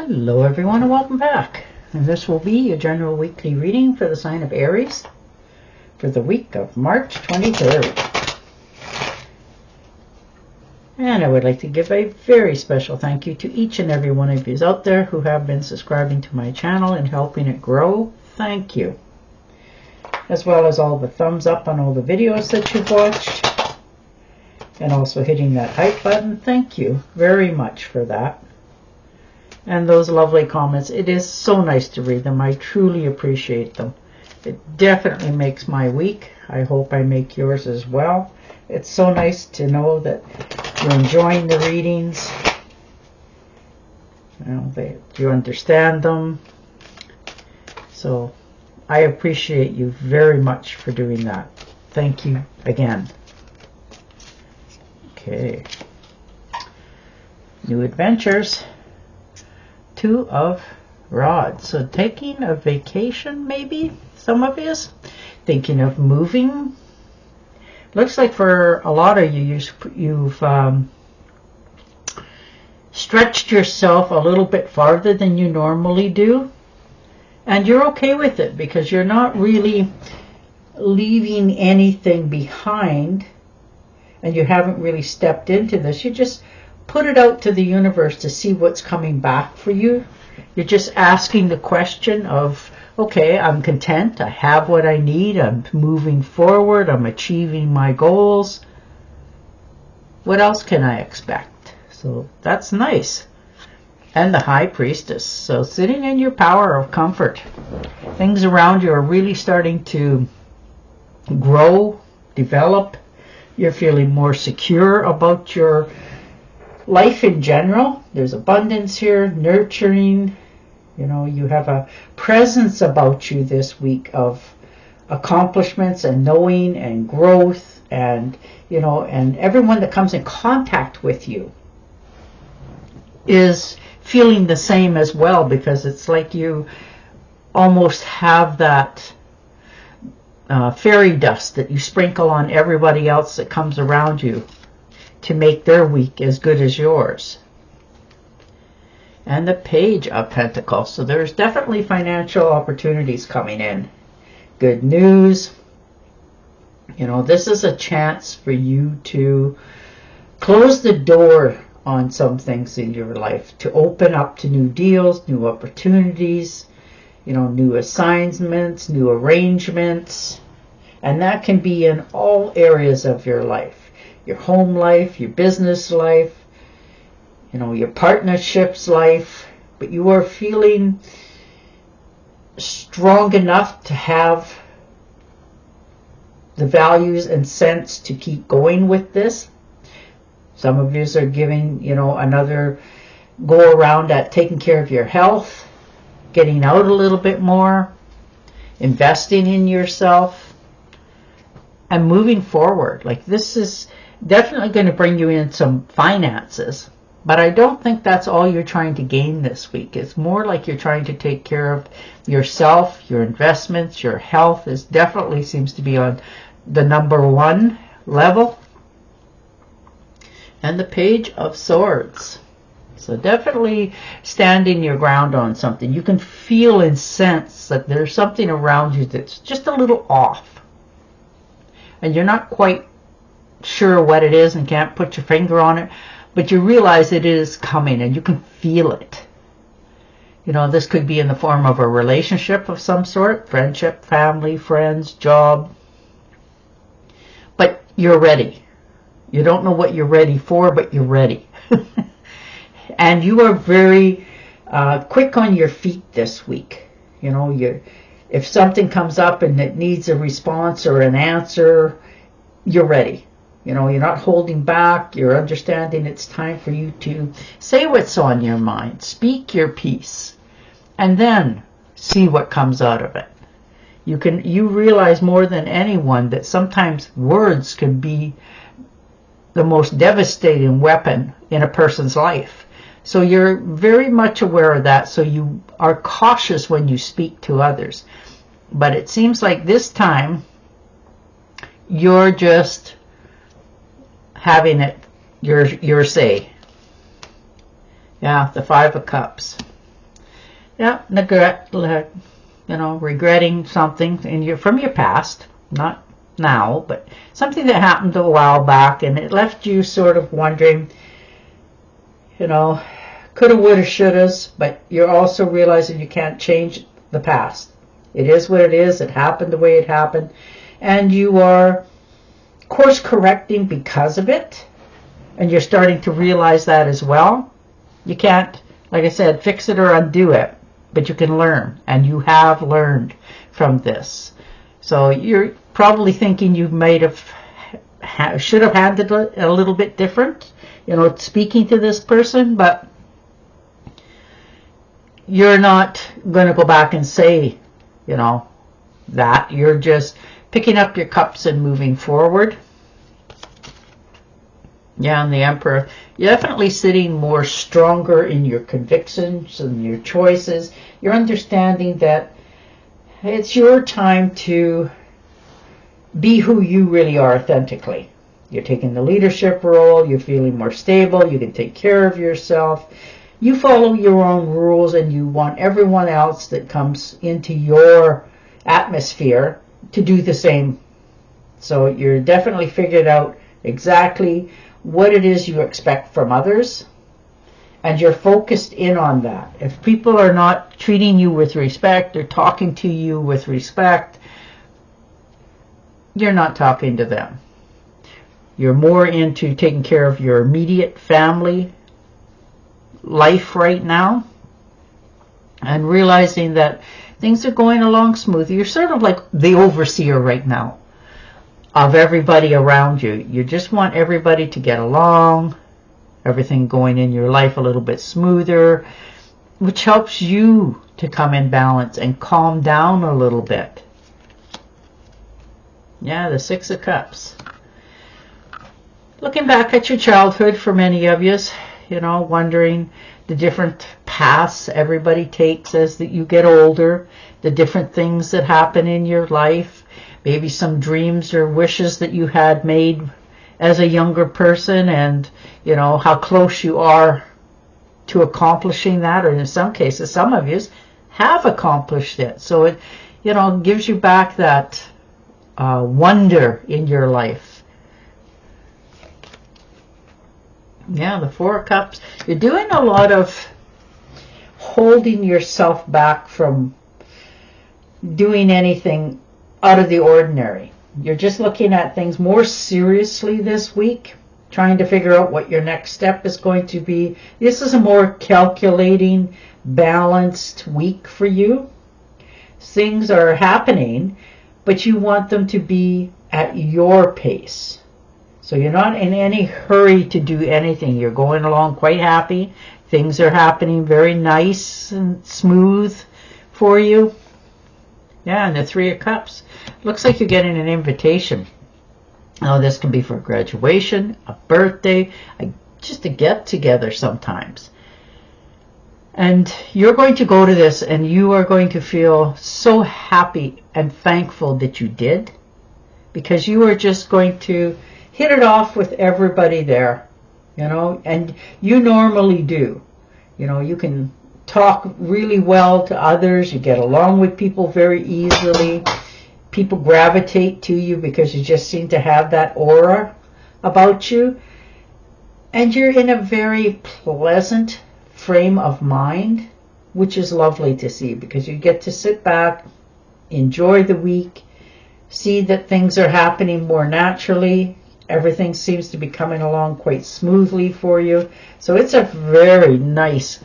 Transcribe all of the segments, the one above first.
Hello everyone and welcome back. And this will be your general weekly reading for the sign of Aries for the week of March 23rd. And I would like to give a very special thank you to each and every one of you out there who have been subscribing to my channel and helping it grow. Thank you. As well as all the thumbs up on all the videos that you've watched. And also hitting that hype button. Thank you very much for that. And those lovely comments. It is so nice to read them. I truly appreciate them. It definitely makes my week. I hope I make yours as well. It's so nice to know that you're enjoying the readings. You know, you understand them. So I appreciate you very much for doing that. Thank you again. Okay. New adventures. Two of Rods. So taking a vacation, maybe some of you thinking of moving. Looks like for a lot of you, you've stretched yourself a little bit farther than you normally do, and you're okay with it because you're not really leaving anything behind, and you haven't really stepped into this. You just put it out to the universe to see what's coming back for you. You're just asking the question of, okay, I'm content. I have what I need. I'm moving forward. I'm achieving my goals. What else can I expect? So that's nice. And the High Priestess. So sitting in your power of comfort. Things around you are really starting to grow, develop. You're feeling more secure about your life in general. There's abundance here, nurturing. You know, you have a presence about you this week of accomplishments and knowing and growth, and you know, and everyone that comes in contact with you is feeling the same as well, because it's like you almost have that fairy dust that you sprinkle on everybody else that comes around you to make their week as good as yours. And the Page of Pentacles. So there's definitely financial opportunities coming in. Good news. You know, this is a chance for you to close the door on some things in your life, to open up to new deals, new opportunities, you know, new assignments, new arrangements. And that can be in all areas of your life. Your home life, your business life, you know, your partnerships life. But you are feeling strong enough to have the values and sense to keep going with this. Some of you are giving, you know, another go around at taking care of your health, getting out a little bit more, investing in yourself, and moving forward. Like, this is definitely going to bring you in some finances, but I don't think that's all you're trying to gain this week. It's more like you're trying to take care of yourself, your investments, your health is definitely seems to be on the #1 level. And the Page of Swords. So definitely standing your ground on something. You can feel and sense that there's something around you that's just a little off, and you're not quite sure what it is and can't put your finger on it, but you realize it is coming and you can feel it. You know, this could be in the form of a relationship of some sort, friendship, family, friends, job, but you're ready. You don't know what you're ready for, but you're ready. And you are very quick on your feet this week. You know, if something comes up and it needs a response or an answer, you're ready. You know, you're not holding back. You're understanding it's time for you to say what's on your mind. Speak your piece. And then see what comes out of it. You realize more than anyone that sometimes words can be the most devastating weapon in a person's life. So you're very much aware of that. So you are cautious when you speak to others. But it seems like this time you're just having it your say. Yeah, the 5 of Cups. Yeah, regretting something from your past, not now, but something that happened a while back, and it left you sort of wondering, coulda, woulda, shouldas, but you're also realizing you can't change the past. It is what it is. It happened the way it happened, and you are course correcting because of it, and you're starting to realize that as well. You can't, like I said, fix it or undo it, but you can learn, and you have learned from this. So you're probably thinking you might should have handled it a little bit different, speaking to this person, but you're not going to go back and say, that. You're just picking up your cups and moving forward. Yeah, and the Emperor, you're definitely sitting more stronger in your convictions and your choices. You're understanding that it's your time to be who you really are authentically. You're taking the leadership role. You're feeling more stable. You can take care of yourself. You follow your own rules, and you want everyone else that comes into your atmosphere to do the same. So you're definitely figured out exactly what it is you expect from others, and you're focused in on that. If people are not treating you with respect or talking to you with respect, you're not talking to them. You're more into taking care of your immediate family life right now, and realizing that things are going along smoothly. You're sort of like the overseer right now of everybody around you. You just want everybody to get along, everything going in your life a little bit smoother, which helps you to come in balance and calm down a little bit. Yeah, the Six of Cups. Looking back at your childhood for many of you, wondering the different paths everybody takes as that you get older, the different things that happen in your life, maybe some dreams or wishes that you had made as a younger person, and how close you are to accomplishing that, or in some cases some of you have accomplished it. So it gives you back that wonder in your life. Yeah, the Four of Cups. You're doing a lot of holding yourself back from doing anything out of the ordinary. You're just looking at things more seriously this week, trying to figure out what your next step is going to be. This is a more calculating, balanced week for you. Things are happening, but you want them to be at your pace. So you're not in any hurry to do anything. You're going along quite happy. Things are happening very nice and smooth for you. Yeah, and the Three of Cups. Looks like you're getting an invitation. Now, this can be for graduation, a birthday, just a get-together sometimes. And you're going to go to this, and you are going to feel so happy and thankful that you did, because you are just going to hit it off with everybody there, and you normally do. You can talk really well to others. You get along with people very easily. People gravitate to you because you just seem to have that aura about you. And you're in a very pleasant frame of mind, which is lovely to see, because you get to sit back, enjoy the week, see that things are happening more naturally. Everything seems to be coming along quite smoothly for you. So it's a very nice,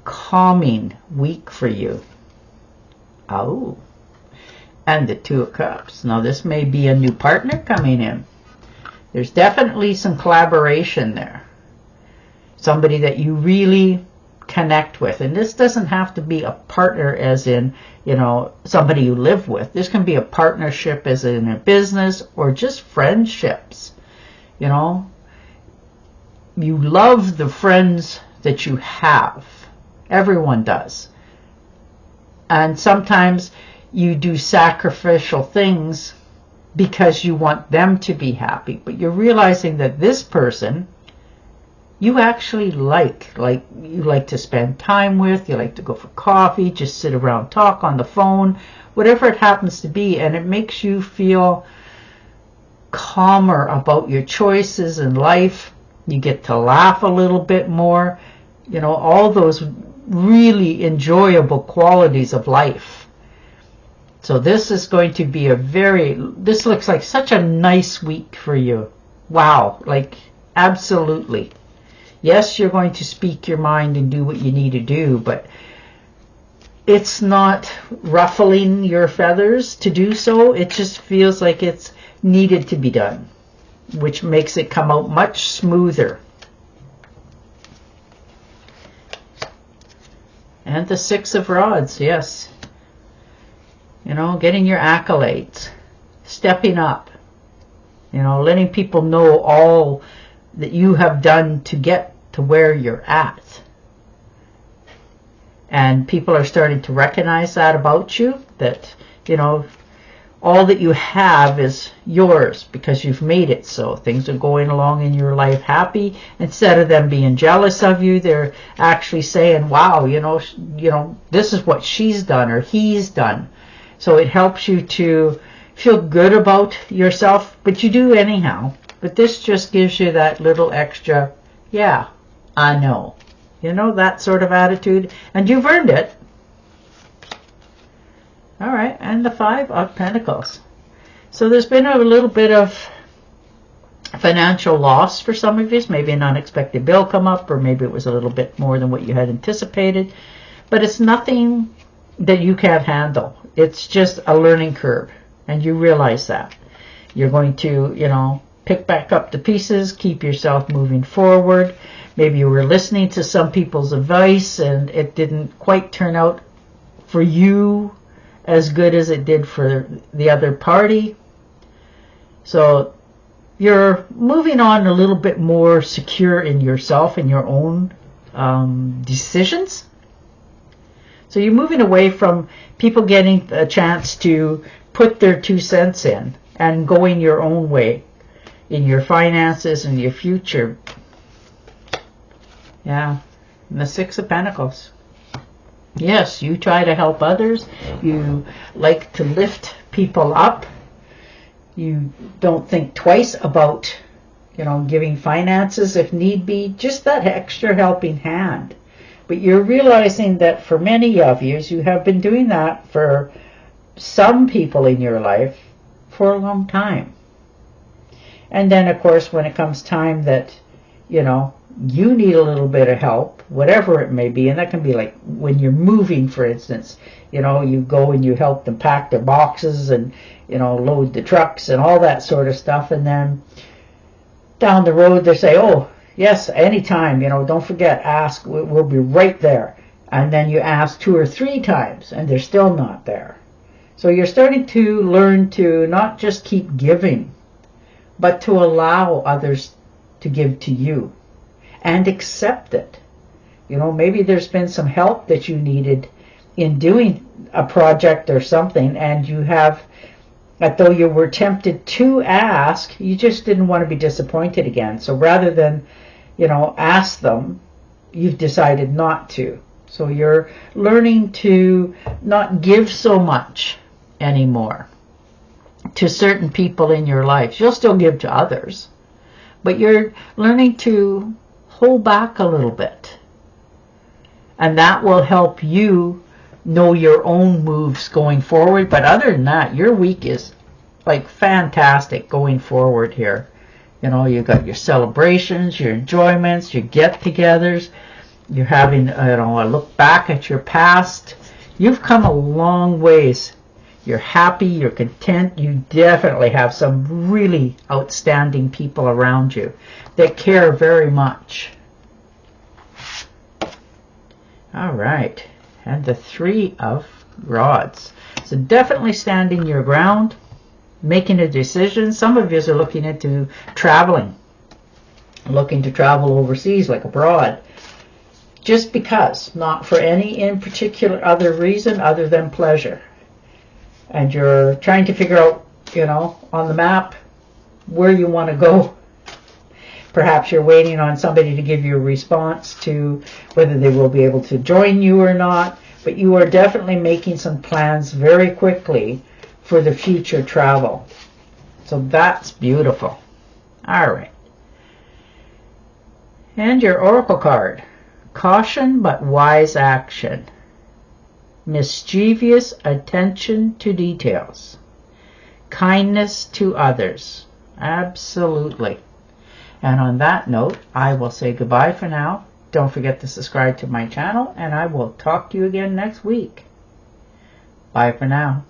calming week for you. Oh, and the Two of Cups. Now, this may be a new partner coming in. There's definitely some collaboration there. Somebody that you really connect with. And this doesn't have to be a partner as in, somebody you live with. This can be a partnership as in a business, or just friendships. You love the friends that you have. Everyone does. And sometimes you do sacrificial things because you want them to be happy. But you're realizing that this person, you actually like you like to spend time with, you like to go for coffee, just sit around, talk on the phone, whatever it happens to be, and it makes you feel calmer about your choices in life. You get to laugh a little bit more, you know, all those really enjoyable qualities of life. So this is going to be this looks like such a nice week for you. Wow, like absolutely. Yes, you're going to speak your mind and do what you need to do, but it's not ruffling your feathers to do so. It just feels like it's needed to be done, which makes it come out much smoother. And the Six of Rods, yes. You know, getting your accolades, stepping up, you know, letting people know all that you have done to get to where you're at. And people are starting to recognize that about you, that, you know, all that you have is yours because you've made it so. Things are going along in your life happy. Instead of them being jealous of you, they're actually saying, wow, you know, this is what she's done or he's done. So it helps you to feel good about yourself, but you do anyhow. But this just gives you that little extra, yeah, I know. You know, that sort of attitude. And you've earned it. All right, and the Five of Pentacles. So there's been a little bit of financial loss for some of you. Maybe an unexpected bill come up, or maybe it was a little bit more than what you had anticipated. But it's nothing that you can't handle. It's just a learning curve, and you realize that. You're going to, you know, pick back up the pieces, keep yourself moving forward. Maybe you were listening to some people's advice and it didn't quite turn out for you as good as it did for the other party. So you're moving on a little bit more secure in yourself and your own decisions. So you're moving away from people getting a chance to put their 2 cents in and going your own way in your finances and your future. Yeah, and the Six of Pentacles. Yes, you try to help others. You like to lift people up. You don't think twice about, you know, giving finances if need be. Just that extra helping hand. But you're realizing that for many of you have been doing that for some people in your life for a long time. And then, of course, when it comes time that, you know, you need a little bit of help, whatever it may be, and that can be like when you're moving, for instance, you know, you go and you help them pack their boxes and, you know, load the trucks and all that sort of stuff, and then down the road they say, oh, yes, anytime, you know, don't forget, ask, we'll be right there. And then you ask 2 or 3 times and they're still not there. So you're starting to learn to not just keep giving, but to allow others to give to you. And accept it. You know, maybe there's been some help that you needed in doing a project or something, and you have, though you were tempted to ask, you just didn't want to be disappointed again. So rather than, you know, ask them, you've decided not to. So you're learning to not give so much anymore to certain people in your life. You'll still give to others, but you're learning to hold back a little bit, and that will help you know your own moves going forward. But other than that, your week is like fantastic going forward here. You know, you got your celebrations, your enjoyments, your get-togethers. You're having, you know, a look back at your past. You've come a long ways. You're happy, you're content. You definitely have some really outstanding people around you that care very much. All right, and the Three of Rods. So definitely standing your ground, making a decision. Some of you are looking into traveling, looking to travel overseas, like abroad, just because, not for any in particular other reason other than pleasure. And you're trying to figure out, you know, on the map where you want to go. Perhaps you're waiting on somebody to give you a response to whether they will be able to join you or not, but you are definitely making some plans very quickly for the future travel. So that's beautiful. All right. And your oracle card. Caution but wise action. Mischievous attention to details. Kindness to others. Absolutely. And on that note, I will say goodbye for now. Don't forget to subscribe to my channel, and I will talk to you again next week. Bye for now.